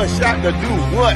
a shot to do what?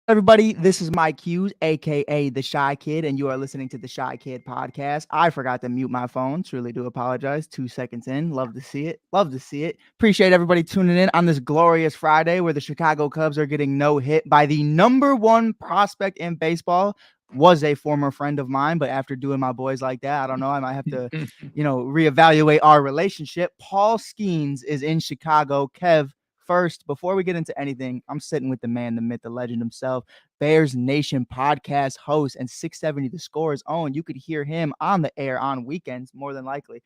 Everybody, this is Mike Hughes, aka the Shy Kid, and you are listening to the Shy Kid podcast. I forgot to mute my phone. Truly do apologize. 2 seconds in. Love to see it. Love to see it. Appreciate everybody tuning in on this glorious Friday where the Chicago Cubs are getting no hit by the number one prospect in baseball. Was a former friend of mine, but after doing my boys like that, I don't know. I might have to, reevaluate our relationship. Paul Skeens is in Chicago. Kev, first, before we get into anything, I'm sitting with the man, the myth, the legend himself, Bears Nation podcast host and 670 The Score's own. You could hear him on the air on weekends, more than likely.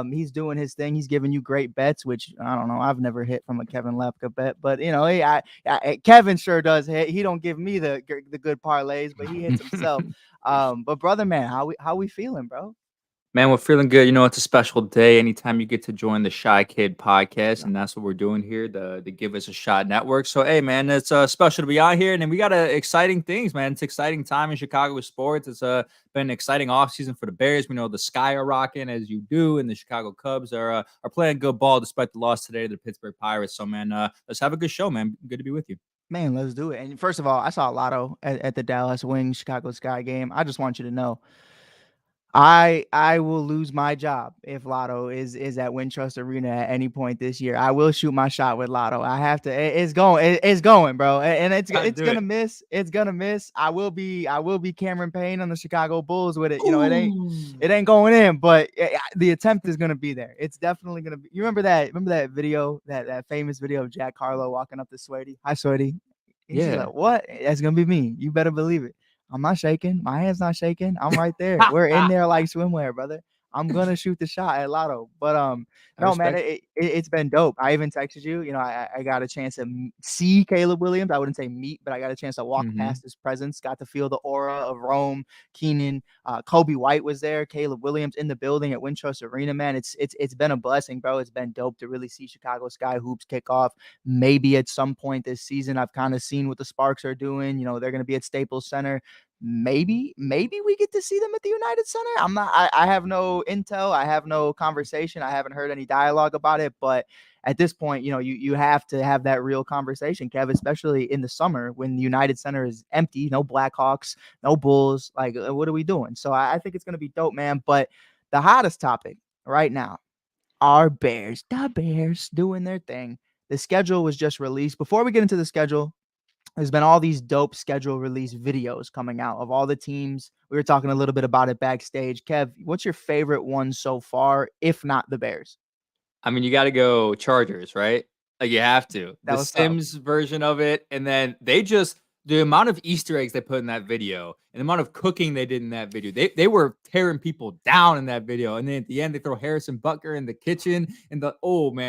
He's doing his thing. He's giving you great bets, which I don't know. I've never hit from a Kevin Lapka bet, but Kevin sure does hit. He don't give me the good parlays, but he hits himself. But brother, man, how we feeling, bro? Man, we're feeling good. It's a special day anytime you get to join the Shy Kid podcast, and that's what we're doing here, the Give Us a Shot Network. So, hey, man, it's special to be out here, and then we got exciting things, man. It's exciting time in Chicago with sports. It's been an exciting offseason for the Bears. We know the Sky are rocking, as you do, and the Chicago Cubs are playing good ball despite the loss today to the Pittsburgh Pirates. So, man, let's have a good show, man. Good to be with you. Man, let's do it. And first of all, I saw Lotto at the Dallas Wings Chicago Sky game. I just want you to know, I will lose my job if Lotto is at Wintrust Arena at any point this year. I will shoot my shot with Lotto. I have to. It's going, bro. And it's gonna miss. It's gonna miss. I will be Cameron Payne on the Chicago Bulls with it. It ain't going in, but the attempt is gonna be there. It's definitely gonna be. You remember that video, that famous video of Jack Harlow walking up to Sweaty? Hi, Sweaty. He's like, what? That's gonna be me. You better believe it. I'm not shaking. My hand's not shaking. I'm right there. We're in there like swimwear, brother. I'm gonna shoot the shot at Lotto. But no, man, it's been dope. I even texted you. I got a chance to see Caleb Williams. I wouldn't say meet, but I got a chance to walk past his presence. Got to feel the aura of Rome. Keenan, Kobe White was there. Caleb Williams in the building at Wintrust Arena. Man, it's been a blessing, bro. It's been dope to really see Chicago Sky hoops kick off. Maybe at some point this season, I've kind of seen what the Sparks are doing. They're gonna be at Staples Center. Maybe we get to see them at the United Center. I have no intel. I have no conversation. I haven't heard any dialogue about it, but at this point, you have to have that real conversation, Kev, especially in the summer when the United Center is empty, no Blackhawks, no Bulls. Like, what are we doing? So I think it's going to be dope, man. But the hottest topic right now are Bears. The Bears doing their thing. The schedule was just released. Before we get into the schedule, there's been all these dope schedule release videos coming out of all the teams. We were talking a little bit about it backstage. Kev, what's your favorite one so far, if not the Bears? I mean, you got to go Chargers, right? Like, you have to. The Sims version of it. And then the amount of Easter eggs they put in that video and the amount of cooking they did in that video, they were tearing people down in that video. And then at the end, they throw Harrison Butker in the kitchen and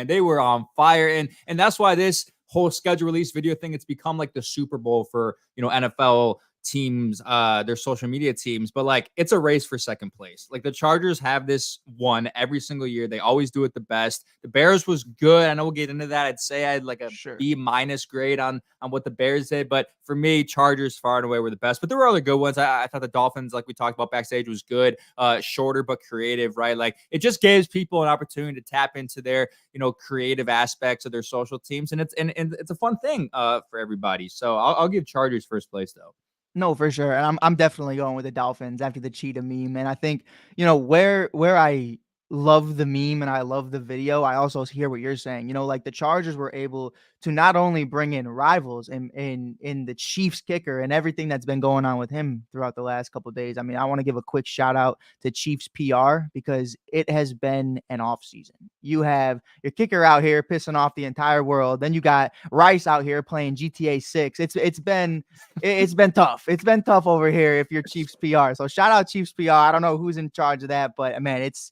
they were on fire. And that's why this whole schedule release video thing, it's become like the Super Bowl for, NFL teams, their social media teams, but like it's a race for second place. Like the Chargers have this one every single year. They always do it the best. The Bears was good. I know we'll get into that. I'd say I had like a B- grade on what the Bears did, but for me, Chargers far and away were the best. But there were other good ones. I thought the Dolphins, like we talked about backstage, was good, shorter but creative, right? Like it just gives people an opportunity to tap into their creative aspects of their social teams, and it's a fun thing for everybody. So I'll give Chargers first place though. No, for sure. And I'm definitely going with the Dolphins after the cheetah meme. And I think, where I love the meme and I love the video, I also hear what you're saying. Like the Chargers were able to not only bring in rivals in the Chiefs kicker and everything that's been going on with him throughout the last couple of days. I mean, I want to give a quick shout out to Chiefs PR because it has been an off season. You have your kicker out here pissing off the entire world. Then you got Rice out here playing GTA 6. It's been tough. It's been tough over here if you're Chiefs PR. So shout out Chiefs PR. I don't know who's in charge of that, but man, it's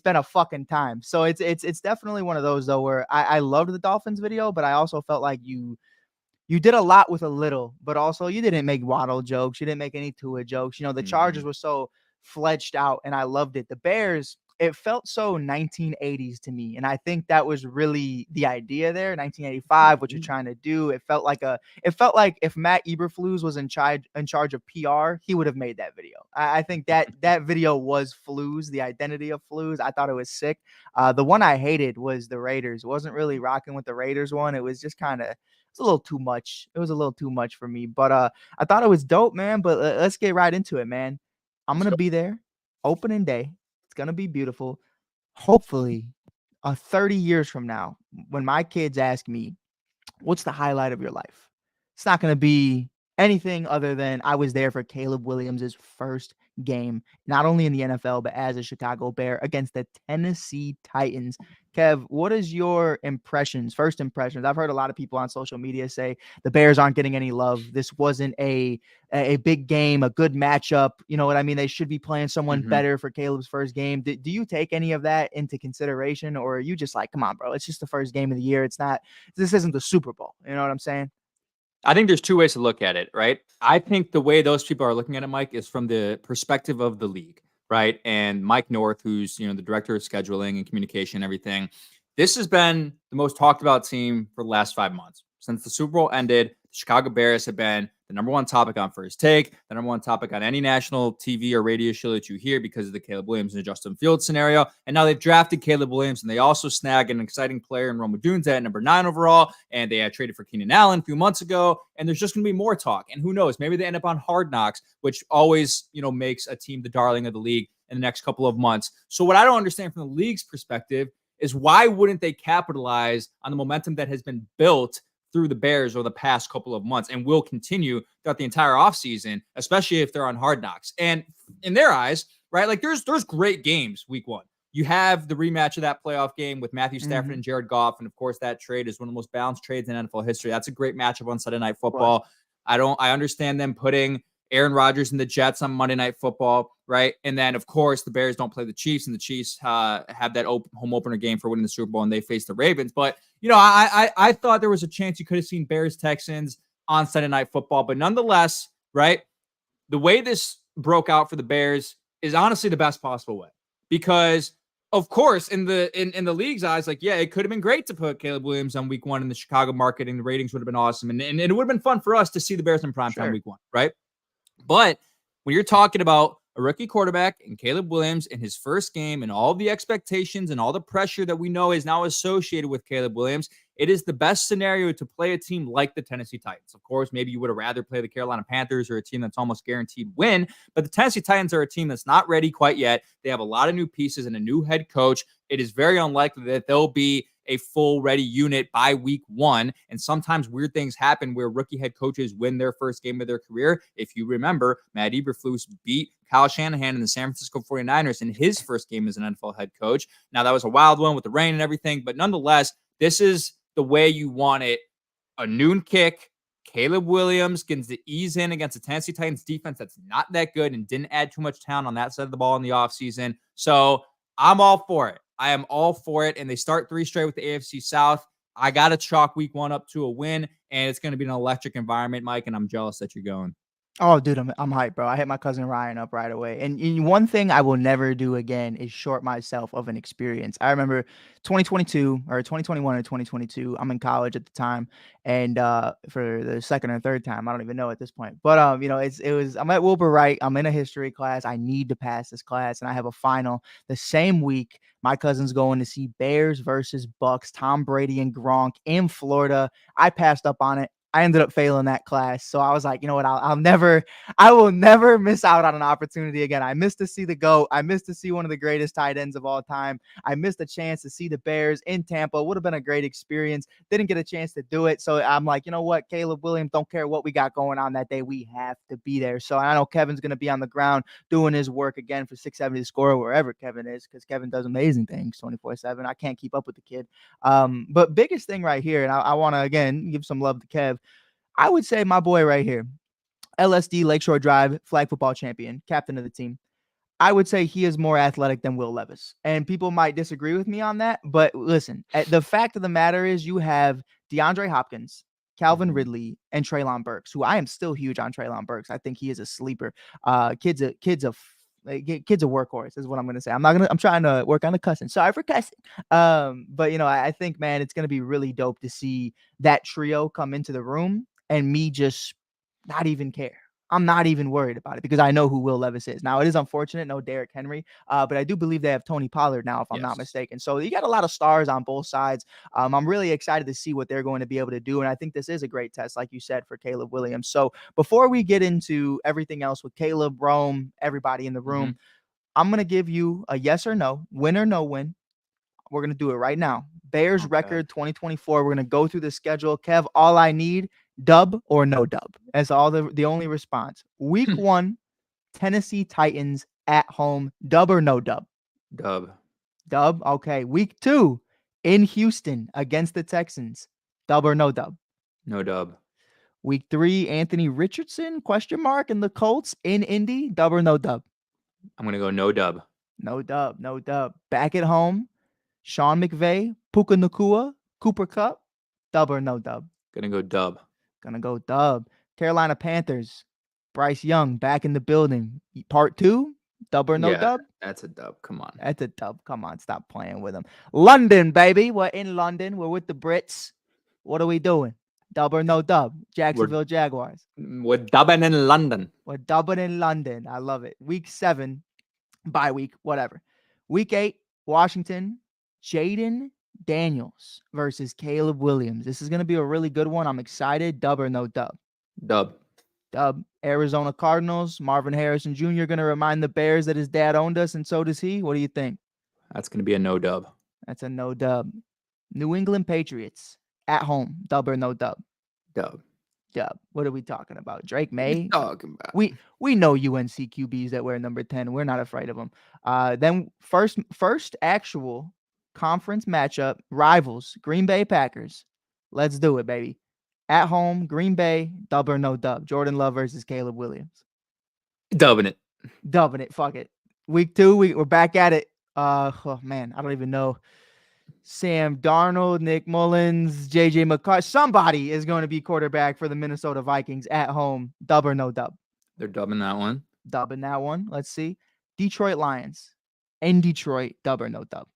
been a fucking time. So it's definitely one of those though where I loved the Dolphins video, but I also felt like you did a lot with a little, but also you didn't make Waddle jokes. You didn't make any Tua jokes. The Chargers were so fledged out and I loved it. The Bears, it felt so 1980s to me, and I think that was really the idea there. 1985, what you're trying to do. It felt like if Matt Eberflus was in charge of PR, he would have made that video. I think that video was Flus, the identity of Flus. I thought it was sick. The one I hated was the Raiders. Wasn't really rocking with the Raiders one. It was just kind of, it's a little too much. It was a little too much for me, but I thought it was dope, man. But let's get right into it, man. I'm Let's gonna go. be there opening day. It's gonna be beautiful. Hopefully, 30 years from now, when my kids ask me, what's the highlight of your life? It's not going to be anything other than I was there for Caleb Williams' first game, not only in the NFL, but as a Chicago Bear against the Tennessee Titans. Kev, what is your first impressions? I've heard a lot of people on social media say the Bears aren't getting any love. This wasn't a big game, a good matchup. You know what I mean? They should be playing someone better for Caleb's first game. Do you take any of that into consideration, or are you just like, come on, bro, it's just the first game of the year. This isn't the Super Bowl. You know what I'm saying? I think there's two ways to look at it, right? I think the way those people are looking at it, Mike, is from the perspective of the league, right? And Mike North, who's the director of scheduling and communication, and everything. This has been the most talked about team for the last 5 months. Since the Super Bowl ended, the Chicago Bears have been the number one topic on First Take, the number one topic on any national TV or radio show that you hear because of the Caleb Williams and Justin Fields scenario. And now they've drafted Caleb Williams, and they also snag an exciting player in Roma Dunze at number 9 overall. And they had traded for Keenan Allen a few months ago. And there's just going to be more talk. And who knows? Maybe they end up on Hard Knocks, which always, makes a team the darling of the league in the next couple of months. So what I don't understand from the league's perspective is why wouldn't they capitalize on the momentum that has been built through the Bears over the past couple of months and will continue throughout the entire offseason, especially if they're on Hard Knocks. And in their eyes, right, like there's great games week one. You have the rematch of that playoff game with Matthew Stafford and Jared Goff. And of course, that trade is one of the most balanced trades in NFL history. That's a great matchup on Sunday Night Football. I understand them putting Aaron Rodgers and the Jets on Monday Night Football, right? And then, of course, the Bears don't play the Chiefs, and the Chiefs have that home opener game for winning the Super Bowl, and they face the Ravens. But, I thought there was a chance you could have seen Bears-Texans on Sunday Night Football. But nonetheless, right, the way this broke out for the Bears is honestly the best possible way. Because, of course, in the league's eyes, like, yeah, it could have been great to put Caleb Williams on week one in the Chicago market, and the ratings would have been awesome. And it would have been fun for us to see the Bears in primetime week one, right? But when you're talking about a rookie quarterback and Caleb Williams in his first game and all the expectations and all the pressure that we know is now associated with Caleb Williams, it is the best scenario to play a team like the Tennessee Titans. Of course, maybe you would have rather play the Carolina Panthers or a team that's almost guaranteed win, but the Tennessee Titans are a team that's not ready quite yet. They have a lot of new pieces and a new head coach. It is very unlikely that they'll be a full ready unit by week one. And sometimes weird things happen where rookie head coaches win their first game of their career. If you remember, Matt Eberflus beat Kyle Shanahan and the San Francisco 49ers in his first game as an NFL head coach. Now, that was a wild one with the rain and everything, but nonetheless, this is the way you want it. A noon kick. Caleb Williams gets to ease in against the Tennessee Titans defense that's not that good and didn't add too much talent on that side of the ball in the offseason. So I'm all for it. I am all for it. And they start 3 straight with the AFC South. I got to chalk week one up to a win, and it's going to be an electric environment, Mike, and I'm jealous that you're going. Oh, dude, I'm hyped, bro. I hit my cousin Ryan up right away. And one thing I will never do again is short myself of an experience. I remember 2022 or 2021 or 2022. I'm in college at the time, and for the second or third time, I don't even know at this point. But I'm at Wilbur Wright. I'm in a history class. I need to pass this class, and I have a final the same week. My cousin's going to see Bears versus Bucks, Tom Brady and Gronk in Florida. I passed up on it. I ended up failing that class. So I was like, you know what? I will never miss out on an opportunity again. I missed to see the GOAT. I missed to see one of the greatest tight ends of all time. I missed a chance to see the Bears in Tampa. Would have been a great experience. Didn't get a chance to do it. So I'm like, you know what? Caleb Williams, don't care what we got going on that day. We have to be there. So I know Kevin's going to be on the ground doing his work again for 670 to score wherever Kevin is, because Kevin does amazing things 24/7. I can't keep up with the kid. But biggest thing right here, and I want to, again, give some love to Kev. I would say my boy right here, LSD Lakeshore Drive, flag football champion, captain of the team. I would say he is more athletic than Will Levis. And people might disagree with me on that. But listen, the fact of the matter is you have DeAndre Hopkins, Calvin Ridley, and Treylon Burks, who I am still huge on Treylon Burks. I think he is a sleeper. Kid's a Like, kid's a workhorse is what I'm gonna say. I'm trying to work on the cussing. Sorry for cussing. But I think, man, it's gonna be really dope to see that trio come into the room and me just not even care. I'm not even worried about it because I know who Will Levis is. Now, it is unfortunate, no Derrick Henry, but I do believe they have Tony Pollard now, if I'm not mistaken. So you got a lot of stars on both sides. I'm really excited to see what they're going to be able to do. And I think this is a great test, like you said, for Caleb Williams. So before we get into everything else with Caleb, Rome, everybody in the room, I'm going to give you a yes or no, win or no win. We're going to do it right now. Bears record 2024. We're going to go through the schedule. Kev, all I need, dub or no dub. That's all the only response. Week 1, Tennessee Titans at home. Dub or no dub? Dub. Dub. Okay. Week 2 in Houston against the Texans. Dub or no dub? No dub. Week 3, Anthony Richardson, ? And the Colts in Indy. Dub or no dub? I'm going to go no dub. No dub. No dub. Back at home, Sean McVay, Puka Nacua, Cooper Kupp. Dub or no dub? Gonna go dub. Gonna go dub. Carolina Panthers, Bryce Young back in the building. Part 2, dub or no dub? That's a dub. Come on. That's a dub. Come on, stop playing with them. London, baby. We're in London. We're with the Brits. What are we doing? Dub or no dub? Jacksonville Jaguars. We're dubbing in London. We're dubbing in London. I love it. Week 7, bye week, whatever. Week 8, Washington, Jaden Daniels versus Caleb Williams. This is going to be a really good one. I'm excited. Dub or no dub? Dub. Dub. Arizona Cardinals, Marvin Harrison Jr. going to remind the Bears that his dad owned us, and so does he. What do you think? That's going to be a no dub. That's a no dub. New England Patriots at home. Dub or no dub? Dub. Dub. What are we talking about? Drake May? Talking about? We know UNC QBs that wear number 10. We're not afraid of them. Then first actual conference matchup, rivals, Green Bay Packers. Let's do it, baby. At home, Green Bay, dub or no dub? Jordan Love versus Caleb Williams. Dubbing it. Dubbing it. Fuck it. Week 2, we're back at it. Oh man, I don't even know. Sam Darnold, Nick Mullins, JJ McCarthy. Somebody is going to be quarterback for the Minnesota Vikings at home. Dub or no dub? They're dubbing that one. Dubbing that one. Let's see. Detroit Lions in Detroit. Dub or no dub?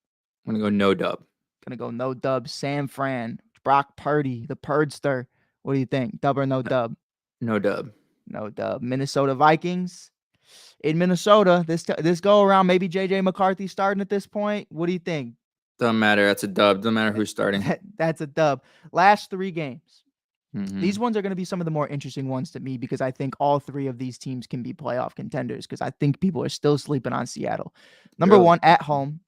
I'm going to go no dub. Gonna go no dub. Sam Fran, Brock Purdy, the Purdster. What do you think? Dub or no dub? No dub. No dub. Minnesota Vikings in Minnesota. This go around. Maybe JJ McCarthy starting at this point. What do you think? Doesn't matter. That's a dub. Doesn't matter who's starting. That's a dub. Last 3 games. Mm-hmm. These ones are going to be some of the more interesting ones to me because I think all 3 of these teams can be playoff contenders because I think people are still sleeping on Seattle. Number 1, at home,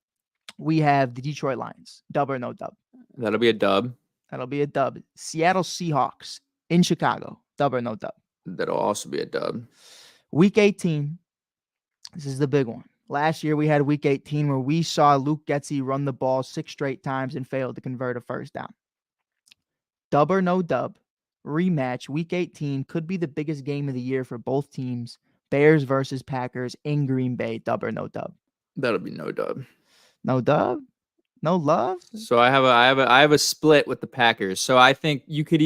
we have the Detroit Lions. Dub or no dub? That'll be a dub. That'll be a dub. Seattle Seahawks in Chicago. Dub or no dub? That'll also be a dub. Week 18. This is the big one. Last year, we had week 18 where we saw Luke Getsy run the ball 6 straight times and failed to convert a first down. Dub or no dub? Rematch. Week 18 could be the biggest game of the year for both teams. Bears versus Packers in Green Bay. Dub or no dub? That'll be no dub. No dub? No love? So I have a split with the Packers. So I think you could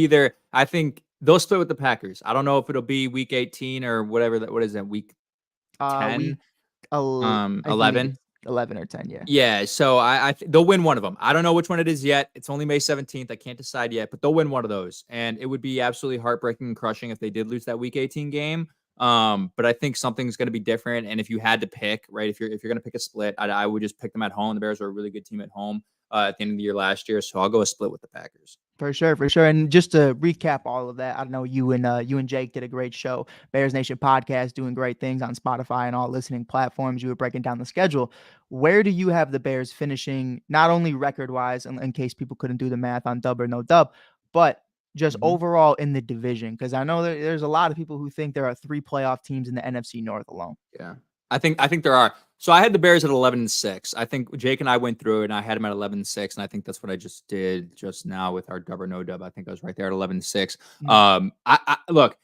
I think they'll split with the Packers. I don't know if it'll be week 18 or whatever what is that, week 10? Week 11? 11 or 10, yeah. Yeah, so they'll win one of them. I don't know which one it is yet. It's only May 17th. I can't decide yet, but they'll win one of those. And it would be absolutely heartbreaking and crushing if they did lose that week 18 game. But I think something's going to be different. And if you had to pick, right, if you're going to pick a split, I would just pick them at home. The Bears were a really good team at home at the end of the year last year. So I'll go a split with the Packers. For sure. And just to recap all of that, I know you and Jake did a great show, Bears Nation podcast, doing great things on Spotify and all listening platforms. You were breaking down the schedule. Where do you have the Bears finishing, not only record-wise, in case people couldn't do the math on dub or no dub, but just overall in the division? Because I know there's a lot of people who think there are 3 playoff teams in the NFC North alone. Yeah, I think there are. So I had the Bears at 11-6. I think Jake and I went through it, and I had them at 11-6, and I think that's what I just did just now with our dub or no dub. I think I was right there at 11-6. I look,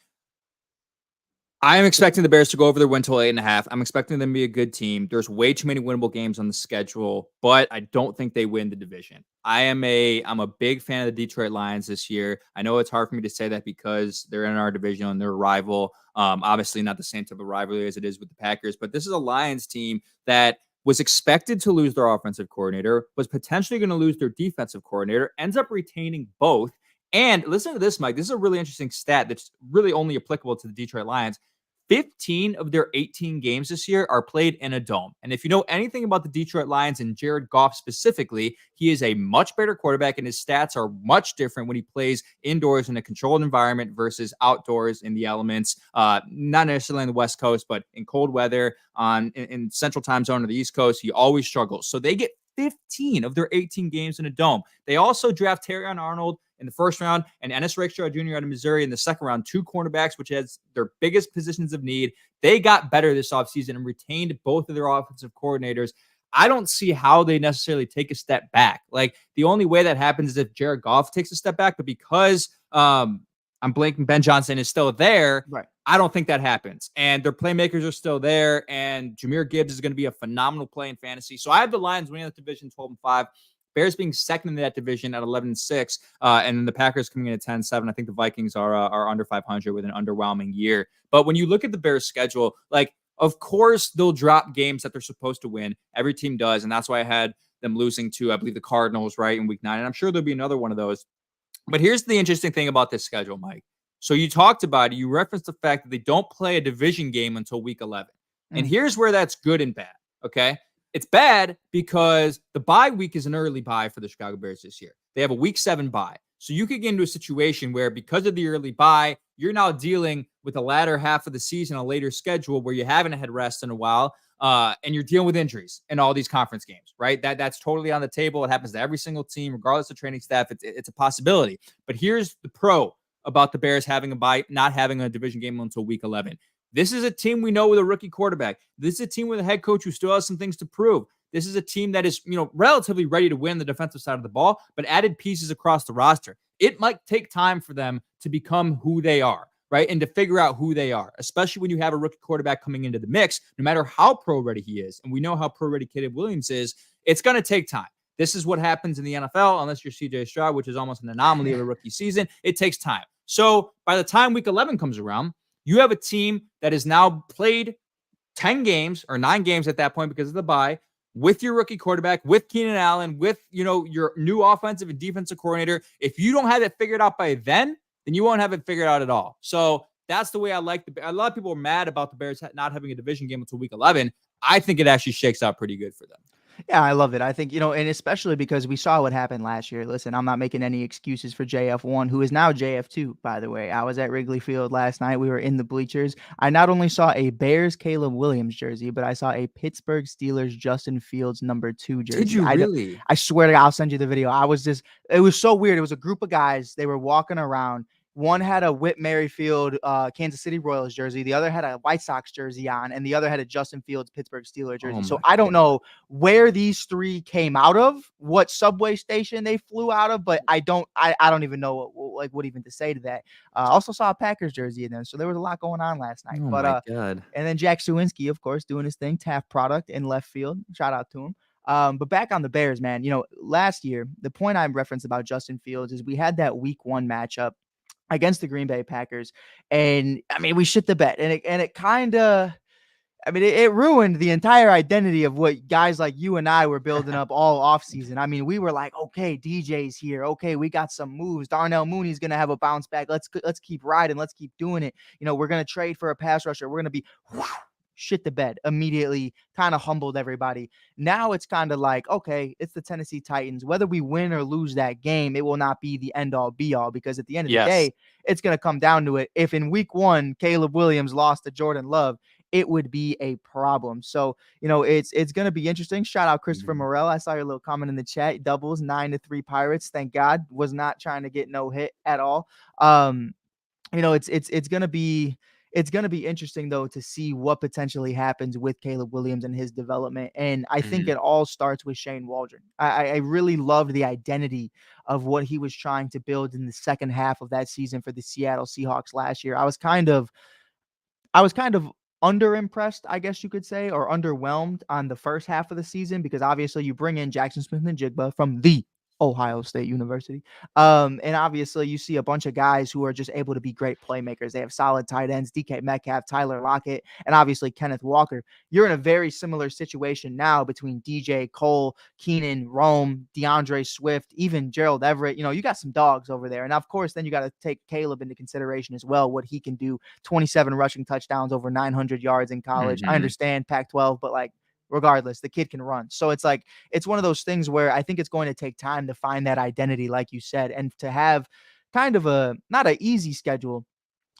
I am expecting the Bears to go over their win total 8.5. I'm expecting them to be a good team. There's way too many winnable games on the schedule, but I don't think they win the division. I'm a big fan of the Detroit Lions this year. I know it's hard for me to say that because they're in our division and they're a rival. Obviously not the same type of rivalry as it is with the Packers, but this is a Lions team that was expected to lose their offensive coordinator, was potentially going to lose their defensive coordinator, ends up retaining both. And listen to this, Mike. This is a really interesting stat that's really only applicable to the Detroit Lions. 15 of their 18 games this year are played in a dome. And if you know anything about the Detroit Lions and Jared Goff specifically, he is a much better quarterback and his stats are much different when he plays indoors in a controlled environment versus outdoors in the elements, not necessarily on the West Coast, but in cold weather in Central Time Zone or the East Coast, he always struggles. So they get 15 of their 18 games in a dome. They also draft Terrion Arnold in the first round and Ennis Rakestraw Jr. out of Missouri in the second round, 2 cornerbacks, which has their biggest positions of need. They got better this offseason and retained both of their offensive coordinators. I don't see how they necessarily take a step back. Like the only way that happens is if Jared Goff takes a step back, but because I'm blanking, Ben Johnson is still there. Right. I don't think that happens. And their playmakers are still there. And Jahmyr Gibbs is going to be a phenomenal play in fantasy. So I have the Lions winning that division 12-5. Bears being second in that division at 11-6, and then the Packers coming in at 10-7. I think the Vikings are under 500 with an underwhelming year. But when you look at the Bears' schedule, like, of course they'll drop games that they're supposed to win. Every team does, and that's why I had them losing to, I believe, the Cardinals, right, in Week 9. And I'm sure there'll be another one of those. But here's the interesting thing about this schedule, Mike. So you talked about it. You referenced the fact that they don't play a division game until Week 11. And here's where that's good and bad, okay? It's bad because the bye week is an early bye for the Chicago Bears this year. They have a Week 7 bye. So you could get into a situation where because of the early bye, you're now dealing with the latter half of the season, a later schedule where you haven't had rest in a while, and you're dealing with injuries in all these conference games, right? That's totally on the table. It happens to every single team, regardless of training staff. It's a possibility. But here's the pro about the Bears having a bye, not having a division game until Week 11. This is a team we know with a rookie quarterback. This is a team with a head coach who still has some things to prove. This is a team that is, relatively ready to win the defensive side of the ball, but added pieces across the roster. It might take time for them to become who they are, right? And to figure out who they are, especially when you have a rookie quarterback coming into the mix, no matter how pro-ready he is. And we know how pro-ready Caleb Williams is. It's going to take time. This is what happens in the NFL, unless you're CJ Stroud, which is almost an anomaly of a rookie season. It takes time. So by the time Week 11 comes around, you have a team that has now played 10 games or 9 games at that point because of the bye with your rookie quarterback, with Keenan Allen, with, your new offensive and defensive coordinator. If you don't have it figured out by then you won't have it figured out at all. So that's the way I like a lot of people are mad about the Bears not having a division game until Week 11. I think it actually shakes out pretty good for them. Yeah, I love it. I think, and especially because we saw what happened last year. Listen, I'm not making any excuses for JF1, who is now JF2, by the way. I was at Wrigley Field last night. We were in the bleachers. I not only saw a Bears Caleb Williams jersey, but I saw a Pittsburgh Steelers Justin Fields #2 jersey. Did you really? I swear to God, I'll send you the video. It was so weird. It was a group of guys. They were walking around. One had a Whit Merrifield Kansas City Royals jersey. The other had a White Sox jersey on, and the other had a Justin Fields Pittsburgh Steelers jersey. So I don't know where these three came out of, what subway station they flew out of, but I don't even know what even to say to that. Also saw a Packers jersey in there, so there was a lot going on last night. Oh my God. And then Jack Sawinski, of course, doing his thing, Taft product in left field. Shout out to him. But back on the Bears, man, last year, the point I referenced about Justin Fields is we had that Week 1 matchup against the Green Bay Packers. And I mean, we shit the bed, and it kind of, it ruined the entire identity of what guys like you and I were building up all offseason. I mean, we were like, okay, DJ's here. Okay, we got some moves. Darnell Mooney's going to have a bounce back. Let's keep riding. Let's keep doing it. We're going to trade for a pass rusher. We're going to be shit the bed immediately, kind of humbled everybody. Now it's kind of like, okay, it's the Tennessee Titans. Whether we win or lose that game, it will not be the end all be all, because at the end of the day, it's going to come down to it. If in Week 1, Caleb Williams lost to Jordan Love, it would be a problem. So, it's going to be interesting. Shout out Christopher Morel. I saw your little comment in the chat. Doubles 9-3 Pirates. Thank God. Was not trying to get no hit at all. It's going to be, interesting, though, to see what potentially happens with Caleb Williams and his development. And I think it all starts with Shane Waldron. I really loved the identity of what he was trying to build in the second half of that season for the Seattle Seahawks last year. I was kind of underimpressed, I guess you could say, or underwhelmed on the first half of the season because obviously you bring in Jackson Smith and Jigba from the Ohio State University. And obviously you see a bunch of guys who are just able to be great playmakers. They have solid tight ends, DK Metcalf, Tyler Lockett, and obviously Kenneth Walker. You're in a very similar situation now between DJ Cole, Keenan, Rome, DeAndre Swift, even Gerald Everett. You got some dogs over there. And of course, then you got to take Caleb into consideration as well, what he can do. 27 rushing touchdowns, over 900 yards in college. I Mhm. understand Pac-12, but like regardless, the kid can run. So it's like it's one of those things where I think it's going to take time to find that identity, like you said, and to have kind of a not an easy schedule,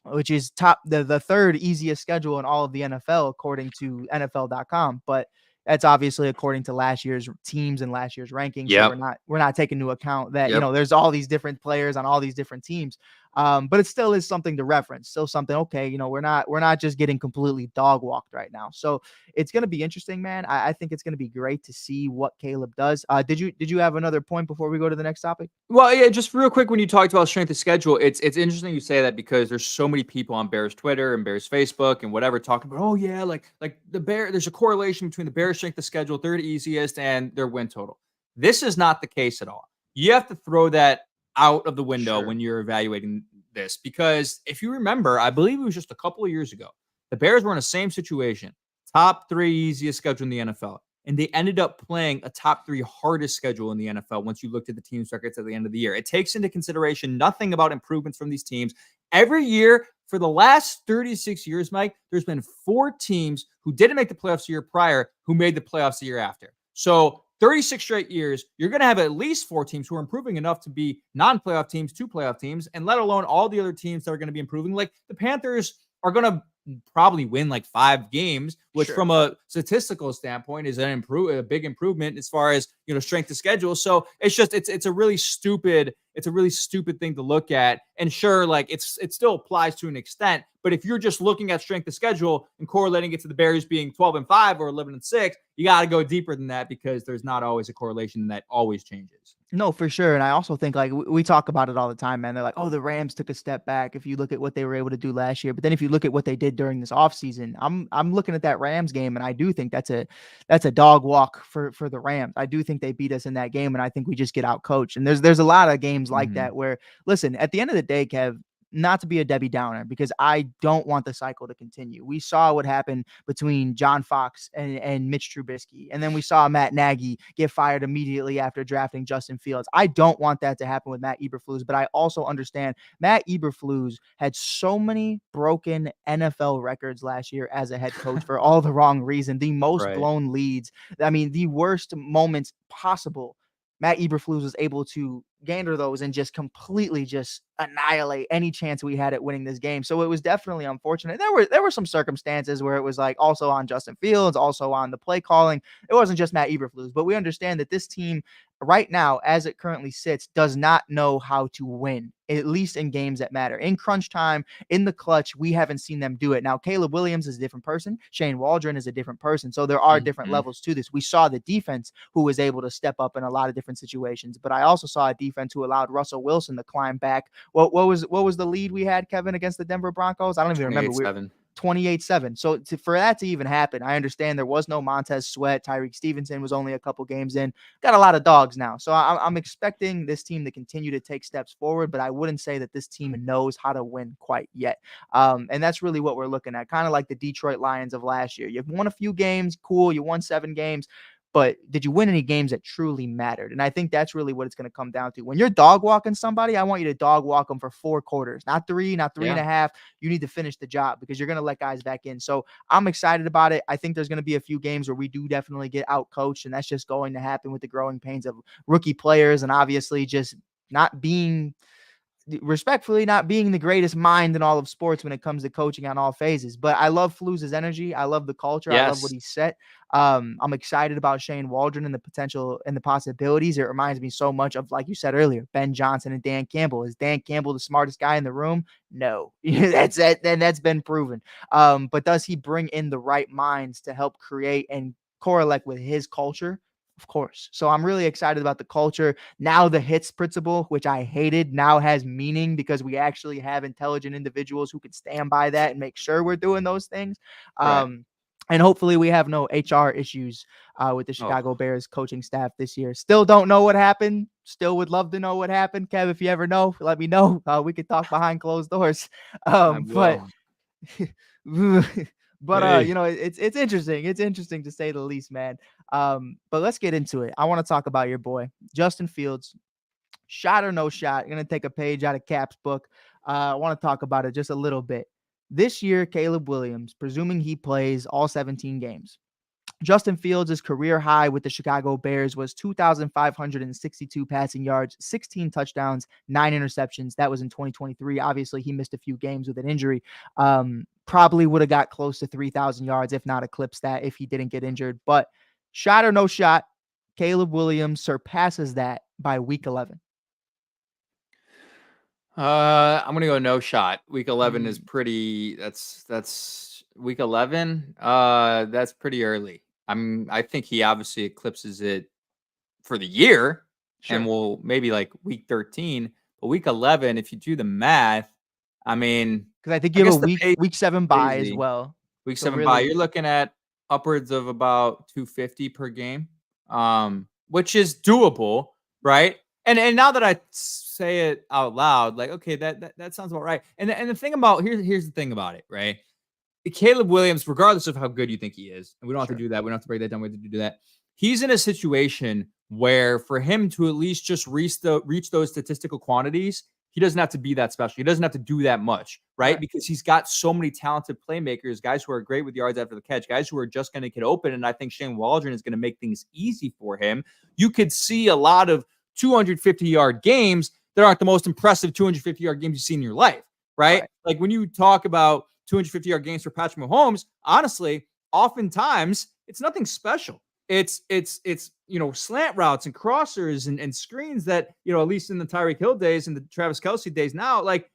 which is the third easiest schedule in all of the NFL according to NFL.com. But that's obviously according to last year's teams and last year's rankings. So we're Yep. not taking into account that Yep. there's all these different players on all these different teams. But it still is something to reference. Still something. Okay, we're not just getting completely dog walked right now. So it's gonna be interesting, man. I think it's gonna be great to see what Caleb does. Did you have another point before we go to the next topic? Well, yeah, just real quick, when you talked about strength of schedule, it's interesting you say that because there's so many people on Bears Twitter and Bears Facebook and whatever talking about, oh yeah, like the Bear, there's a correlation between the Bears strength of schedule, third easiest, and their win total. This is not the case at all. You have to throw that out of the window Sure. when you're evaluating this because if you remember, I believe it was just a couple of years ago, the Bears were in the same situation, top three easiest schedule in the NFL. And they ended up playing a top three hardest schedule in the NFL once you looked at the team's records at the end of the year. It takes into consideration nothing about improvements from these teams. Every year for the last 36 years, Mike, there's been 4 teams who didn't make the playoffs the year prior who made the playoffs the year after. So 36 straight years, you're going to have at least 4 teams who are improving enough to be non-playoff teams to playoff teams, and let alone all the other teams that are going to be improving. Like the Panthers are going to probably win like 5 games, which Sure. from a statistical standpoint is a big improvement as far as strength of schedule. So it's a really stupid thing to look at. And sure, like it still applies to an extent, but if you're just looking at strength of schedule and correlating it to the Bears being 12-5 or 11-6, you got to go deeper than that because there's not always a correlation that always changes. No, for sure. And I also think like we talk about it all the time, man. They're like, oh, the Rams took a step back if you look at what they were able to do last year. But then if you look at what they did during this offseason, I'm looking at that Rams game and I do think that's a dog walk for the Rams. I do think they beat us in that game and I think we just get out coached. And there's a lot of games like Mm-hmm. that where listen, at the end of the day, Kev, not to be a Debbie Downer because I don't want the cycle to continue. We saw what happened between John Fox and Mitch Trubisky. And then we saw Matt Nagy get fired immediately after drafting Justin Fields. I don't want that to happen with Matt Eberflus, but I also understand Matt Eberflus had so many broken NFL records last year as a head coach for all the wrong reason. The most Right. blown leads. I mean, the worst moments possible. Matt Eberflus was able to gander those and just completely just annihilate any chance we had at winning this game. So it was definitely unfortunate. There were some circumstances where it was like also on Justin Fields, also on the play calling. It wasn't just Matt Eberflus, but we understand that this team right now, as it currently sits, does not know how to win, at least in games that matter. In crunch time, in the clutch, we haven't seen them do it. Now, Caleb Williams is a different person. Shane Waldron is a different person. So there are different Mm-hmm. levels to this. We saw the defense who was able to step up in a lot of different situations, but I also saw a defense who allowed Russell Wilson to climb back. What was the lead we had, Kevin, against the Denver Broncos? I don't even remember. 28-7. 28-7. So for that to even happen, I understand there was no Montez Sweat. Tyreek Stevenson was only a couple games in. Got a lot of dogs now. So I'm expecting this team to continue to take steps forward, but I wouldn't say that this team knows how to win quite yet. And that's really what we're looking at, kind of like the Detroit Lions of last year. You've won a few games, cool. You won 7 games. But did you win any games that truly mattered? And I think that's really what it's going to come down to. When you're dog walking somebody, I want you to dog walk them for 4 quarters, not 3, not three and Yeah. a half. You need to finish the job because you're going to let guys back in. So I'm excited about it. I think there's going to be a few games where we do definitely get out coached, and that's just going to happen with the growing pains of rookie players and obviously just not being respectfully not being the greatest mind in all of sports when it comes to coaching on all phases. But I love Fluz's energy. I love the culture. I love what Yes. he set. I'm excited about Shane Waldron and the potential and the possibilities. It reminds me so much of, like you said earlier, Ben Johnson and Dan Campbell. Is Dan Campbell the smartest guy in the room? No, that's it. And that's been proven. But does he bring in the right minds to help create and correlate with his culture? Of course. So I'm really excited about the culture. Now the hits principle, which I hated, now has meaning because we actually have intelligent individuals who can stand by that and make sure we're doing those things. Right. And hopefully we have no HR issues with the Oh, Chicago Bears coaching staff this year. Still don't know what happened. Still would love to know what happened. Kev, if you ever know, let me know. We could talk behind closed doors. I But will. but Hey. it's interesting. It's interesting to say the least, man. But let's get into it. I want to talk about your boy, Justin Fields. Shot or no shot? Gonna take a page out of Cap's book. I want to talk about it just a little bit. This year, Caleb Williams, presuming he plays all 17 games, Justin Fields' career high with the Chicago Bears was 2,562 passing yards, 16 touchdowns, 9 interceptions. That was in 2023. Obviously, he missed a few games with an injury. Probably would have got close to 3,000 yards, if not eclipsed that, if he didn't get injured. But shot or no shot, Caleb Williams surpasses that by week 11. I'm gonna go no shot. Week 11 is pretty. That's week 11. That's pretty early. I think he obviously eclipses it for the year, and Sure. will maybe like week 13. But week 11, if you do the math, I mean, Because I think I you have guess a the week pace week 7 is bye as crazy. well. Week So 7 bye, you're really, looking at upwards of about 250 per game, which is doable, right? And now that I say it out loud, like, okay, that sounds about right. And the thing about here's the thing about it, right? Caleb Williams, regardless of how good you think he is, and we don't have to sure. do that. We don't have to break that down. We have to do that. He's in a situation where for him to at least just reach those statistical quantities, he doesn't have to be that special. He doesn't have to do that much, right? Right. Because he's got so many talented playmakers, guys who are great with yards after the catch, guys who are just going to get open. And I think Shane Waldron is going to make things easy for him. You could see a lot of 250-yard games that aren't the most impressive 250-yard games you've seen in your life, right? Right. Like when you talk about 250-yard games for Patrick Mahomes, honestly, oftentimes it's nothing special. It's slant routes and crossers and screens that, at least in the Tyreek Hill days and the Travis Kelce days now, like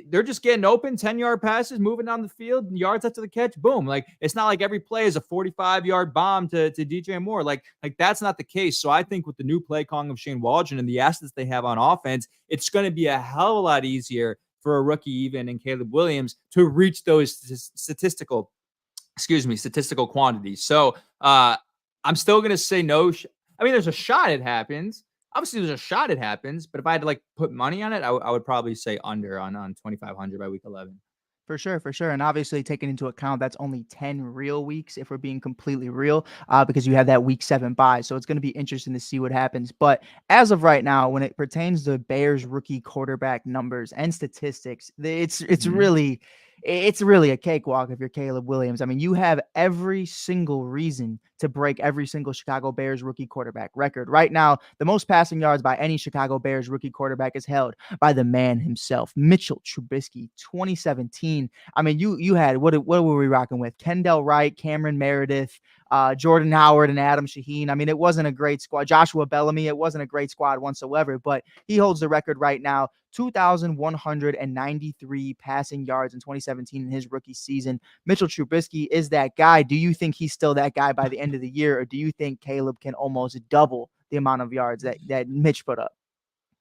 they're just getting open 10-yard passes, moving down the field, yards after the catch, boom. Like it's not like every play is a 45-yard bomb to DJ Moore. Like that's not the case. So I think with the new play calling of Shane Waldron and the assets they have on offense, it's going to be a hell of a lot easier for a rookie even in Caleb Williams to reach those statistical quantities. So I'm still gonna say no. I mean, there's a shot it happens. Obviously, there's a shot it happens. But if I had to like put money on it, I would probably say under on 2,500 by week 11. For sure, for sure. And obviously, taking into account that's only 10 real weeks, if we're being completely real, because you have that week 7 bye. So it's going to be interesting to see what happens. But as of right now, when it pertains to Bears rookie quarterback numbers and statistics, Mhm. it's really a cakewalk if you're Caleb Williams. I mean, you have every single reason to break every single Chicago Bears rookie quarterback record. Right now, the most passing yards by any Chicago Bears rookie quarterback is held by the man himself, Mitchell Trubisky, 2017. I mean, you had what were we rocking with? Kendall Wright, Cameron Meredith, Jordan Howard, and Adam Shaheen. I mean, it wasn't a great squad. Joshua Bellamy, it wasn't a great squad whatsoever, but he holds the record right now. 2,193 passing yards in 2017 in his rookie season. Mitchell Trubisky is that guy. Do you think he's still that guy by the end of the year, or do you think Caleb can almost double the amount of yards that Mitch put up?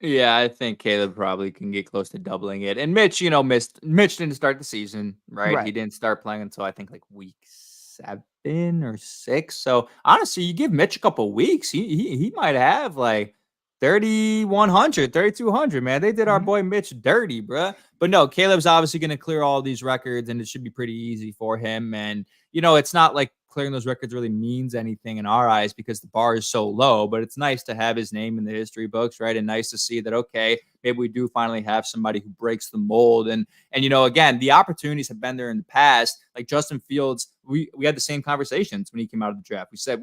Yeah, I think Caleb probably can get close to doubling it. And Mitch, Mitch didn't start the season, right? He Right. didn't start playing until I think like week 7 or 6. So honestly, you give Mitch a couple weeks, he might have like 3,100, 3,200. Man, they did our Mhm. boy Mitch dirty, bruh. But no, Caleb's obviously going to clear all these records, and it should be pretty easy for him. And it's not like clearing those records really means anything in our eyes because the bar is so low, but it's nice to have his name in the history books, right? And nice to see that, okay, maybe we do finally have somebody who breaks the mold. And again, the opportunities have been there in the past. Like Justin Fields, we had the same conversations when he came out of the draft. We said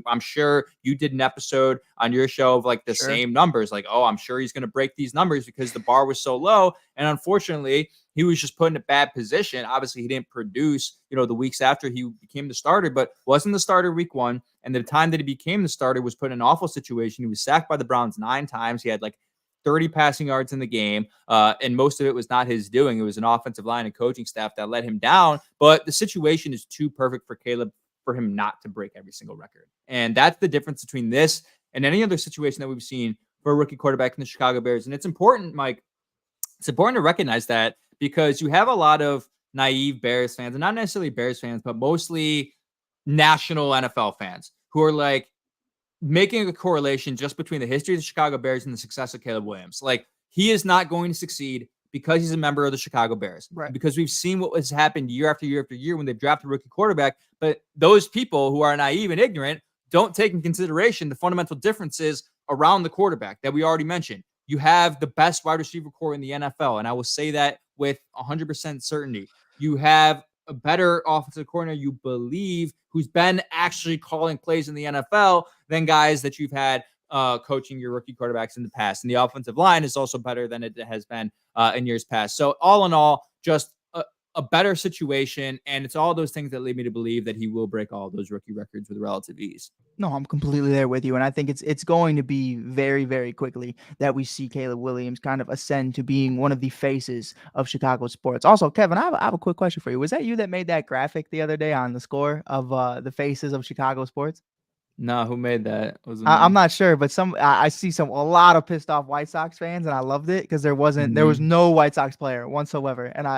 I'm sure you did an episode on your show of like the Sure. same numbers, like, oh, I'm sure he's going to break these numbers because the bar was so low. And unfortunately, he was just put in a bad position. Obviously, he didn't produce, the weeks after he became the starter, but wasn't the starter week 1. And the time that he became the starter was put in an awful situation. He was sacked by the Browns 9 times. He had like 30 passing yards in the game. And most of it was not his doing. It was an offensive line and coaching staff that let him down. But the situation is too perfect for Caleb for him not to break every single record. And that's the difference between this and any other situation that we've seen for a rookie quarterback in the Chicago Bears. And it's important, Mike, it's important to recognize that because you have a lot of naive Bears fans, and not necessarily Bears fans, but mostly national NFL fans who are like making a correlation just between the history of the Chicago Bears and the success of Caleb Williams. Like, he is not going to succeed because he's a member of the Chicago Bears. Right. Because we've seen what has happened year after year after year when they've drafted a rookie quarterback. But those people who are naive and ignorant don't take in consideration the fundamental differences around the quarterback that we already mentioned. You have the best wide receiver core in the NFL, and I will say that with 100% certainty. You have a better offensive coordinator, you believe, who's been actually calling plays in the NFL than guys that you've had coaching your rookie quarterbacks in the past. And the offensive line is also better than it has been in years past. So all in all, just a better situation. And it's all those things that lead me to believe that he will break all those rookie records with relative ease. No, I'm completely there with you. And I think it's going to be very, very quickly that we see Caleb Williams kind of ascend to being one of the faces of Chicago sports. Also, Kevin, I have a quick question for you. Was that you that made that graphic the other day on the score of the faces of Chicago sports? No, who made that? I'm not sure, but I see a lot of pissed off White Sox fans, and I loved it because there was no White Sox player whatsoever, and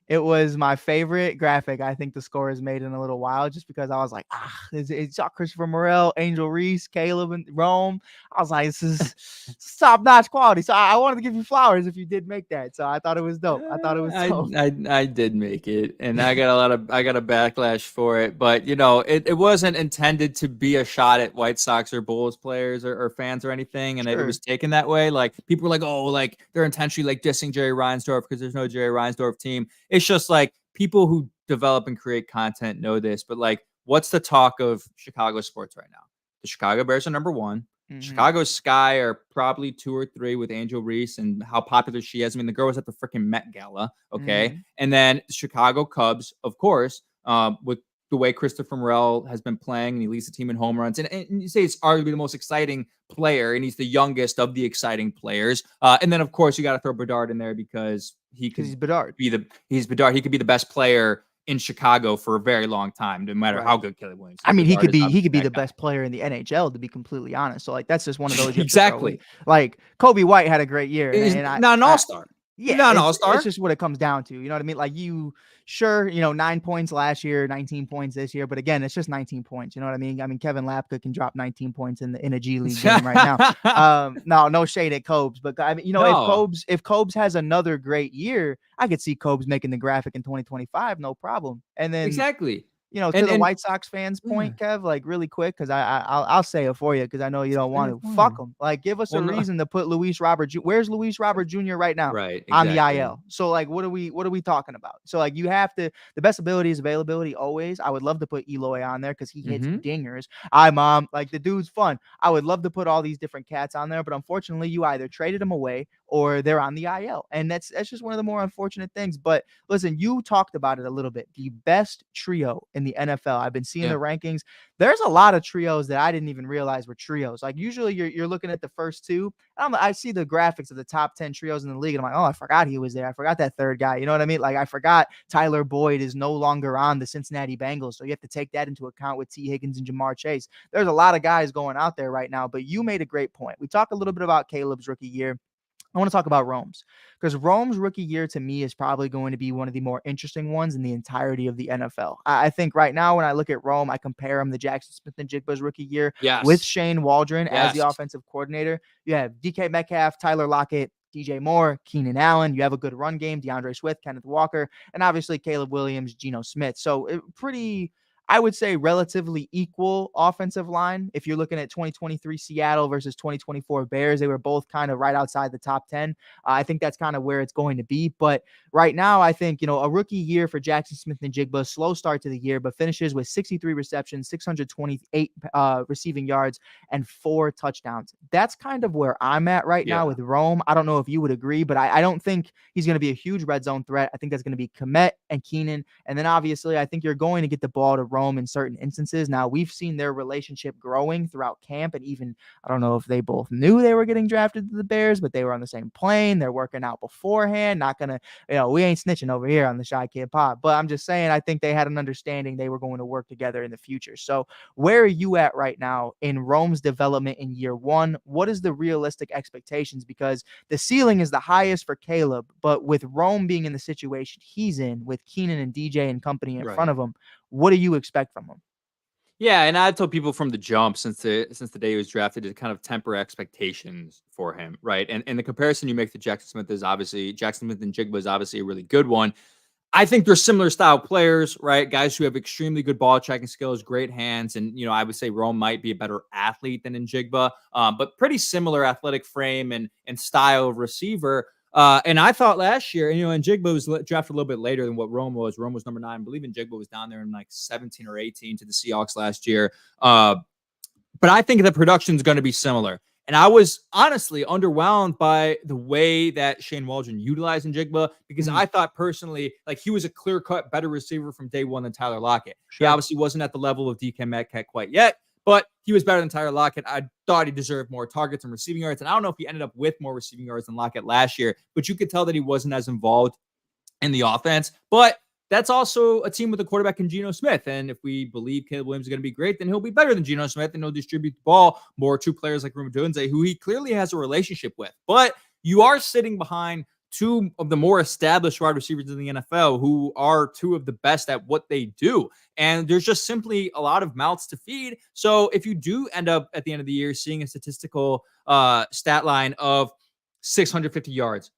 it was my favorite graphic I think the score has made in a little while, just because I was like, it's Christopher Morel, Angel Reese, Caleb, and Rome. I was like, this is top-notch quality. So I wanted to give you flowers if you did make that. So I thought it was dope. I did make it, and I got a backlash for it. But it wasn't intended to be a shot at White Sox or Bulls players or fans or anything, and it was taken that way. Like, people were like, oh, like they're intentionally like dissing Jerry Reinsdorf because there's no Jerry Reinsdorf team. It's just like people who develop and create content know this, but like, what's the talk of Chicago sports right now? The Chicago Bears are number one. Mm-hmm. Chicago Sky are probably 2 or 3 with Angel Reese and how popular she is. I mean, the girl was at the freaking Met Gala, okay? Mm-hmm. And then the Chicago Cubs, of course, with the way Christopher Morel has been playing, and he leads the team in home runs. And you say it's arguably the most exciting player, and he's the youngest of the exciting players. And then, of course, you got to throw Bedard in there because he's Bedard. He's Bedard. He could be the best player in Chicago for a very long time, no matter how good Caleb Williams is. I mean, he could be the best player in the NHL, to be completely honest. So, like, that's just one of those. Exactly. Like, Kobe White had a great year. He's not an all-star. Yeah, not an all-star. It's just what it comes down to. You know what I mean? Like, 9 points last year, 19 points this year, but again, it's just 19 points. You know what I mean? I mean, Kevin Lapka can drop 19 points in a G League game right now. No shade at Cobes, but I mean, if Cobes has another great year, I could see Cobes making the graphic in 2025, no problem. And then exactly. To the White Sox fans' point, Kev, like really quick, because I'll say it for you because I know you don't want to. Fuck them. Like, give us a reason to put Luis Robert. Where's Luis Robert Jr. right now? Right, exactly. On the IL. So like, what are we talking about? So like, you have to. The best ability is availability always. I would love to put Eloy on there because he hits dingers. Like, the dude's fun. I would love to put all these different cats on there, but unfortunately, you either traded them away or they're on the IL, and that's just one of the more unfortunate things. But listen, you talked about it a little bit. The best trio in the NFL. I've been seeing the rankings. There's a lot of trios that I didn't even realize were trios. Like, usually you're looking at the first two. I see the graphics of the top 10 trios in the league, and I'm like, oh, I forgot he was there. I forgot that third guy. You know what I mean? Like, I forgot Tyler Boyd is no longer on the Cincinnati Bengals, so you have to take that into account with T. Higgins and Jamar Chase. There's a lot of guys going out there right now, but you made a great point. We talked a little bit about Caleb's rookie year. I want to talk about Rome's, because Rome's rookie year to me is probably going to be one of the more interesting ones in the entirety of the NFL. I think right now when I look at Rome, I compare him to Jackson Smith-Njigba's rookie year with Shane Waldron as the offensive coordinator. You have DK Metcalf, Tyler Lockett, DJ Moore, Keenan Allen. You have a good run game, DeAndre Swift, Kenneth Walker, and obviously Caleb Williams, Geno Smith. So I would say relatively equal offensive line. If you're looking at 2023 Seattle versus 2024 Bears, they were both kind of right outside the top 10. I think that's kind of where it's going to be. But right now, I think, a rookie year for Jackson Smith-Njigba, slow start to the year, but finishes with 63 receptions, 628 receiving yards, and 4 touchdowns. That's kind of where I'm at right now with Rome. I don't know if you would agree, but I don't think he's going to be a huge red zone threat. I think that's going to be Kmet and Keenan. And then obviously, I think you're going to get the ball to Rome in certain instances. Now, we've seen their relationship growing throughout camp, and even I don't know if they both knew they were getting drafted to the Bears, but they were on the same plane. They're working out beforehand. Not gonna, we ain't snitching over here on the Shy Kid Pod, but I'm just saying I think they had an understanding they were going to work together in the future. So, where are you at right now in Rome's development in year one? What is the realistic expectations? Because the ceiling is the highest for Caleb, but with Rome being in the situation he's in, with Keenan and DJ and company in front Right. of him, what do you expect from him? Yeah, and I told people from the jump since the day he was drafted to kind of temper expectations for him, right? And the comparison you make to Jackson Smith is obviously Jackson Smith and Jigba is obviously a really good one. I think they're similar style players, right? Guys who have extremely good ball tracking skills, great hands, and I would say Rome might be a better athlete than Njigba, but pretty similar athletic frame and style of receiver. And I thought last year, and Njigba was drafted a little bit later than what Rome was. Rome was number 9. I believe Njigba was down there in like 17 or 18 to the Seahawks last year. But I think the production is going to be similar. And I was honestly underwhelmed by the way that Shane Waldron utilized Njigba because I thought personally, like he was a clear-cut better receiver from day one than Tyler Lockett. He obviously wasn't at the level of DK Metcalf quite yet, but he was better than Tyler Lockett. I thought he deserved more targets and receiving yards. And I don't know if he ended up with more receiving yards than Lockett last year, but you could tell that he wasn't as involved in the offense. But that's also a team with a quarterback in Geno Smith. And if we believe Caleb Williams is going to be great, then he'll be better than Geno Smith and he'll distribute the ball more to players like Rome Odunze, who he clearly has a relationship with. But you are sitting behind two of the more established wide receivers in the NFL who are two of the best at what they do. And there's just simply a lot of mouths to feed. So if you do end up at the end of the year seeing a statistical stat line of 650 yards,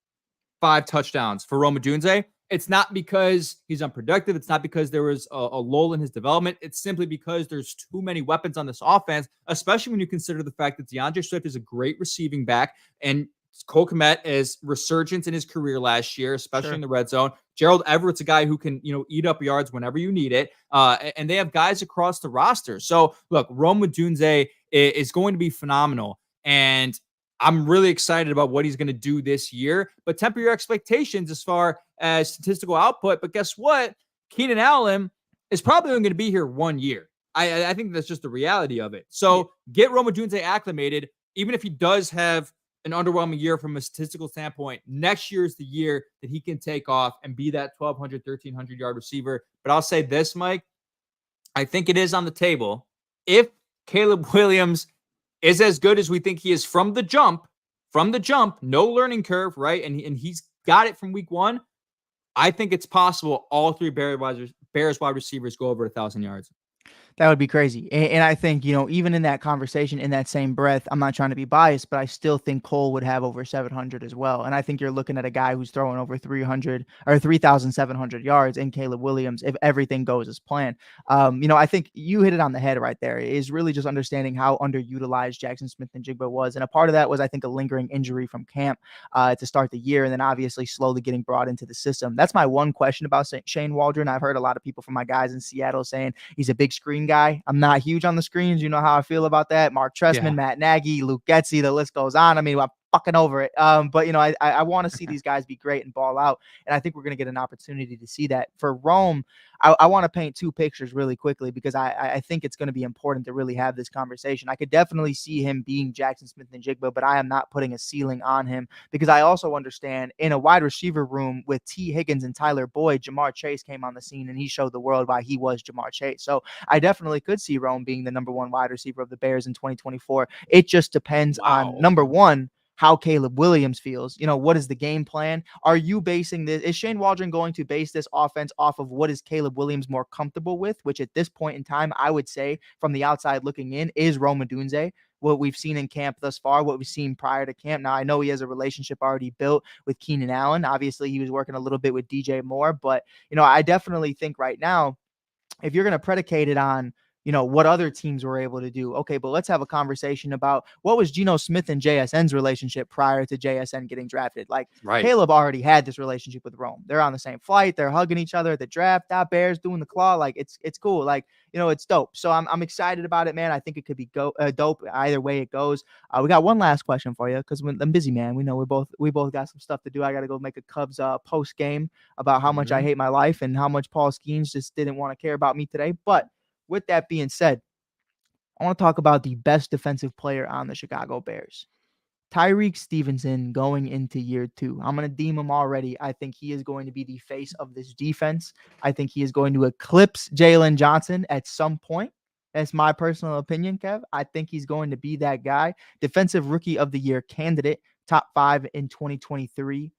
5 touchdowns for Rome Odunze, it's not because he's unproductive. It's not because there was a lull in his development. It's simply because there's too many weapons on this offense, especially when you consider the fact that DeAndre Swift is a great receiving back and Cole Kmet is resurgence in his career last year, especially in the red zone. Gerald Everett's a guy who can, eat up yards whenever you need it. And they have guys across the roster. So look, Rome Odunze is going to be phenomenal. And I'm really excited about what he's going to do this year, but temper your expectations as far as statistical output. But guess what? Keenan Allen is probably only going to be here 1 year. I think that's just the reality of it. So get Rome Odunze acclimated, even if he does have an underwhelming year from a statistical standpoint. Next year is the year that he can take off and be that 1,200, 1,300 yard receiver. But I'll say this, Mike, I think it is on the table. If Caleb Williams is as good as we think he is from the jump, no learning curve, right? And he's got it from week 1. I think it's possible all 3 Bears wide receivers go over 1,000 yards. That would be crazy. And I think, even in that conversation, in that same breath, I'm not trying to be biased, but I still think Cole would have over 700 as well. And I think you're looking at a guy who's throwing over 300 or 3,700 yards in Caleb Williams if everything goes as planned. I think you hit it on the head right there. Is really just understanding how underutilized Jackson Smith and Jigba was. And a part of that was, I think, a lingering injury from camp to start the year. And then obviously slowly getting brought into the system. That's my one question about Shane Waldron. I've heard a lot of people from my guys in Seattle saying he's a big screen guy. I'm not huge on the screens. You know how I feel about that. Mark Trestman, Matt Nagy, Luke Getsy, the list goes on. I mean, I'm fucking over it. But I want to see these guys be great and ball out. And I think we're going to get an opportunity to see that. For Rome, I want to paint 2 pictures really quickly because I think it's going to be important to really have this conversation. I could definitely see him being Jackson Smith and Jigba, but I am not putting a ceiling on him because I also understand in a wide receiver room with T. Higgins and Tyler Boyd, Jamar Chase came on the scene and he showed the world why he was Jamar Chase. So I definitely could see Rome being the number 1 wide receiver of the Bears in 2024. It just depends on, number 1, how Caleb Williams feels. What is the game plan? Are you basing this? Is Shane Waldron going to base this offense off of what is Caleb Williams more comfortable with, which at this point in time, I would say from the outside looking in is Rome Odunze, what we've seen in camp thus far, what we've seen prior to camp. Now, I know he has a relationship already built with Keenan Allen. Obviously, he was working a little bit with DJ Moore, but, I definitely think right now, if you're going to predicate it on, what other teams were able to do. Okay, but let's have a conversation about what was Geno Smith and JSN's relationship prior to JSN getting drafted. Like Caleb already had this relationship with Rome. They're on the same flight. They're hugging each other at the draft. That Bears doing the claw. Like it's cool. Like, it's dope. So I'm excited about it, man. I think it could be dope either way it goes. We got one last question for you because I'm busy, man. We know we both got some stuff to do. I got to go make a Cubs post game about how much I hate my life and how much Paul Skeens just didn't want to care about me today. But with that being said, I want to talk about the best defensive player on the Chicago Bears. Tyreek Stevenson going into year 2. I'm going to deem him already. I think he is going to be the face of this defense. I think he is going to eclipse Jalen Johnson at some point. That's my personal opinion, Kev. I think he's going to be that guy. Defensive Rookie of the Year candidate, top 5 in 2023.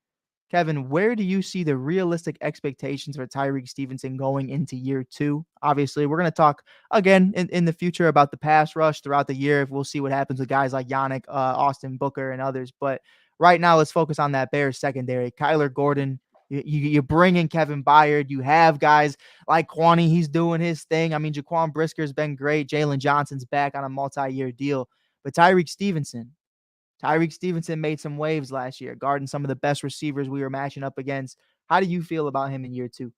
Kevin, where do you see the realistic expectations for Tyreek Stevenson going into year 2? Obviously, we're going to talk again in the future about the pass rush throughout the year. We'll see what happens with guys like Yannick, Austin Booker, and others. But right now, let's focus on that Bears secondary. Kyler Gordon, you bring in Kevin Byard. You have guys like Kwani. He's doing his thing. I mean, Jaquan Brisker's been great. Jalen Johnson's back on a multi-year deal. But Tyreek Stevenson made some waves last year, guarding some of the best receivers we were matching up against. How do you feel about him in year 2?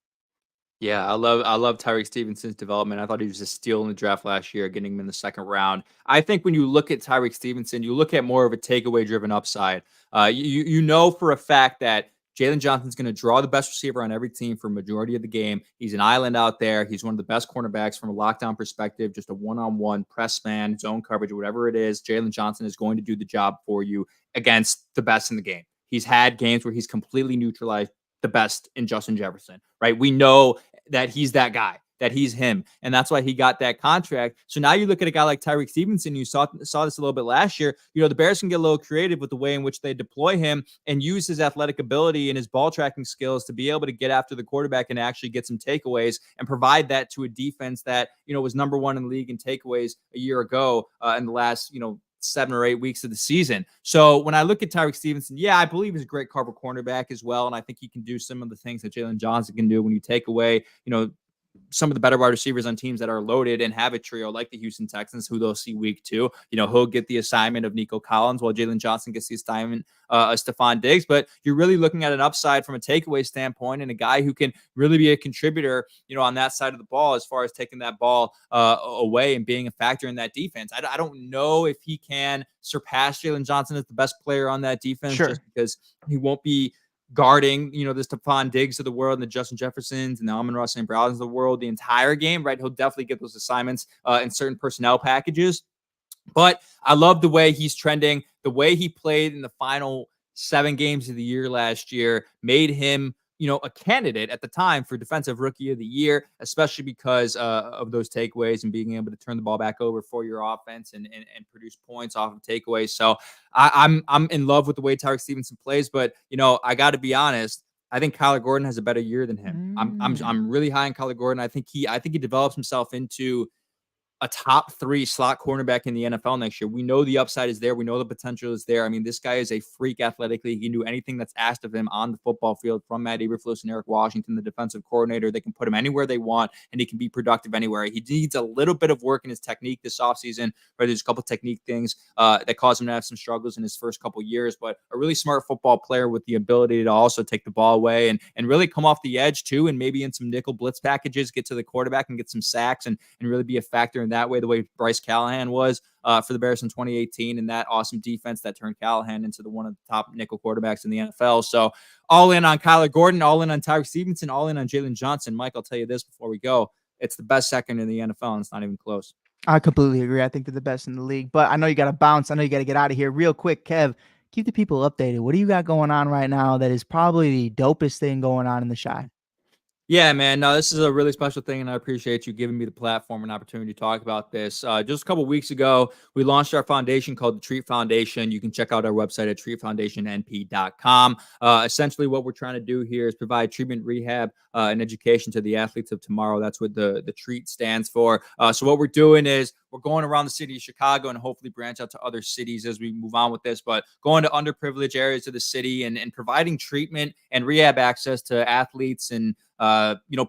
Yeah, I love Tyreek Stevenson's development. I thought he was a steal in the draft last year, getting him in the second round. I think when you look at Tyreek Stevenson, you look at more of a takeaway driven upside. You know for a fact that Jalen Johnson's going to draw the best receiver on every team for a majority of the game. He's an island out there. He's one of the best cornerbacks from a lockdown perspective, just a one-on-one press man, zone coverage, whatever it is. Jalen Johnson is going to do the job for you against the best in the game. He's had games where he's completely neutralized the best in Justin Jefferson, right? We know that he's that guy, that he's him. And that's why he got that contract. So now you look at a guy like Tyreek Stevenson, you saw this a little bit last year. You know, the Bears can get a little creative with the way in which they deploy him and use his athletic ability and his ball tracking skills to be able to get after the quarterback and actually get some takeaways and provide that to a defense that, you know, was number 1 in the league in takeaways a year ago in the last, 7 or 8 weeks of the season. So when I look at Tyreek Stevenson, yeah, I believe he's a great cover cornerback as well. And I think he can do some of the things that Jalen Johnson can do when you take away, some of the better wide receivers on teams that are loaded and have a trio like the Houston Texans, who they'll see week 2. He'll get the assignment of Nico Collins while Jalen Johnson gets the assignment of Stephon Diggs. But you're really looking at an upside from a takeaway standpoint and a guy who can really be a contributor, on that side of the ball as far as taking that ball away and being a factor in that defense. I don't know if he can surpass Jalen Johnson as the best player on that defense, just because he won't be guarding, the Stephon Diggs of the world and the Justin Jeffersons and the Amon-Ra St. Brown's of the world the entire game, right? He'll definitely get those assignments in certain personnel packages. But I love the way he's trending. The way he played in the final 7 games of the year last year made him, a candidate at the time for Defensive Rookie of the Year, especially because of those takeaways and being able to turn the ball back over for your offense and produce points off of takeaways. So I'm in love with the way Tyreek Stevenson plays, but I got to be honest. I think Kyler Gordon has a better year than him. I'm really high on Kyler Gordon. I think he develops himself into a top 3 slot cornerback in the NFL next year. We know the upside is there. We know the potential is there. I mean, this guy is a freak athletically. He can do anything that's asked of him on the football field from Matt Eberflus and Eric Washington, the defensive coordinator. They can put him anywhere they want, and he can be productive anywhere. He needs a little bit of work in his technique this offseason, where there's a couple technique things that cause him to have some struggles in his first couple years, but a really smart football player with the ability to also take the ball away and really come off the edge too, and maybe in some nickel blitz packages, get to the quarterback and get some sacks and really be a factor in that way, the way Bryce Callahan was for the Bears in 2018, and that awesome defense that turned Callahan into one of the top nickel quarterbacks in the NFL. So all in on Kyler Gordon, all in on Tyreek Stevenson, all in on Jalen Johnson. Mike, I'll tell you this before we go. It's the best second in the NFL, and it's not even close. I completely agree. I think they're the best in the league, but I know you got to bounce. I know you got to get out of here real quick. Kev, keep the people updated. What do you got going on right now that is probably the dopest thing going on in the Chi? Yeah, man. No, this is a really special thing, and I appreciate you giving me the platform and opportunity to talk about this. Just a couple weeks ago, we launched our foundation called the Treat Foundation. You can check out our website at treatfoundationnp.com. Essentially, what we're trying to do here is provide treatment, rehab, and education to the athletes of tomorrow. That's what the Treat stands for. So what we're doing is we're going around the city of Chicago and hopefully branch out to other cities as we move on with this, but going to underprivileged areas of the city and providing treatment and rehab access to athletes and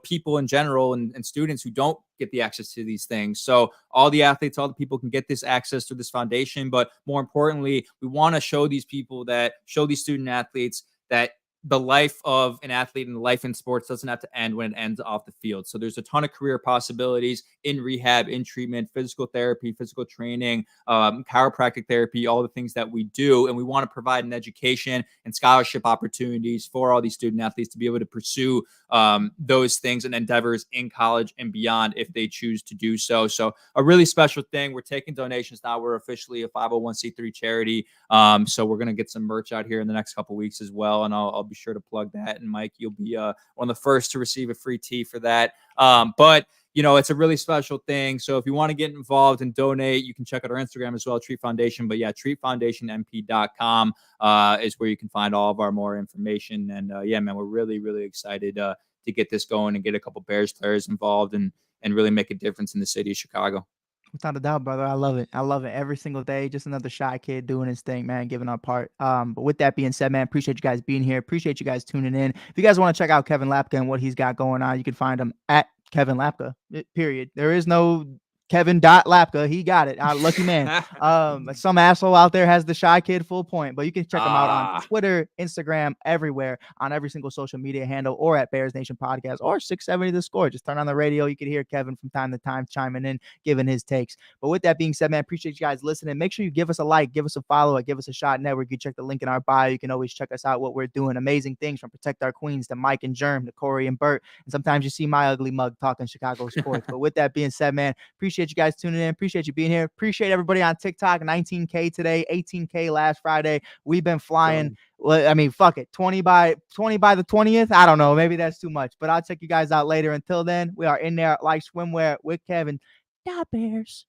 people in general and students who don't get the access to these things. So all the athletes, all the people can get this access through this foundation. But more importantly, we want to show these student athletes that the life of an athlete and life in sports doesn't have to end when it ends off the field. So there's a ton of career possibilities in rehab, in treatment, physical therapy, physical training, chiropractic therapy, all the things that we do. And we want to provide an education and scholarship opportunities for all these student athletes to be able to pursue those things and endeavors in college and beyond if they choose to do so. So a really special thing. We're taking donations now. We're officially a 501c3 charity. So we're going to get some merch out here in the next couple weeks as well. And I'll be sure to plug that. And Mike, you'll be one of the first to receive a free tee for that. But it's a really special thing. So if you want to get involved and donate, you can check out our Instagram as well, Treat Foundation. But yeah, treatfoundationmp.com is where you can find all of our more information. And yeah, man, we're really, really excited to get this going and get a couple Bears players involved and really make a difference in the city of Chicago. Without a doubt, brother. I love it. I love it every single day. Just another shy kid doing his thing, man, giving our part. But with that being said, man, appreciate you guys being here. Appreciate you guys tuning in. If you guys want to check out Kevin Lapka and what he's got going on, you can find him at Kevin Lapka, period. There is no Kevin.Lapka. He got it. Lucky man. Some asshole out there has the shy kid full point, but you can check him out on Twitter, Instagram, everywhere, on every single social media handle, or at Bears Nation Podcast or 670 The Score. Just turn on the radio. You can hear Kevin from time to time chiming in, giving his takes. But with that being said, man, appreciate you guys listening. Make sure you give us a like, give us a follow, give us a shot network. You check the link in our bio. You can always check us out, what we're doing. Amazing things from Protect Our Queens to Mike and Germ to Corey and Bert. And sometimes you see my ugly mug talking Chicago sports. But with that being said, man, appreciate you guys tuning in. Appreciate you being here. Appreciate everybody on TikTok. 19K today, 18K last Friday. We've been flying. Well, I mean, fuck it. 20 by the 20th. I don't know. Maybe that's too much, but I'll check you guys out later. Until then, we are in there like swimwear with Kevin. Da Bears.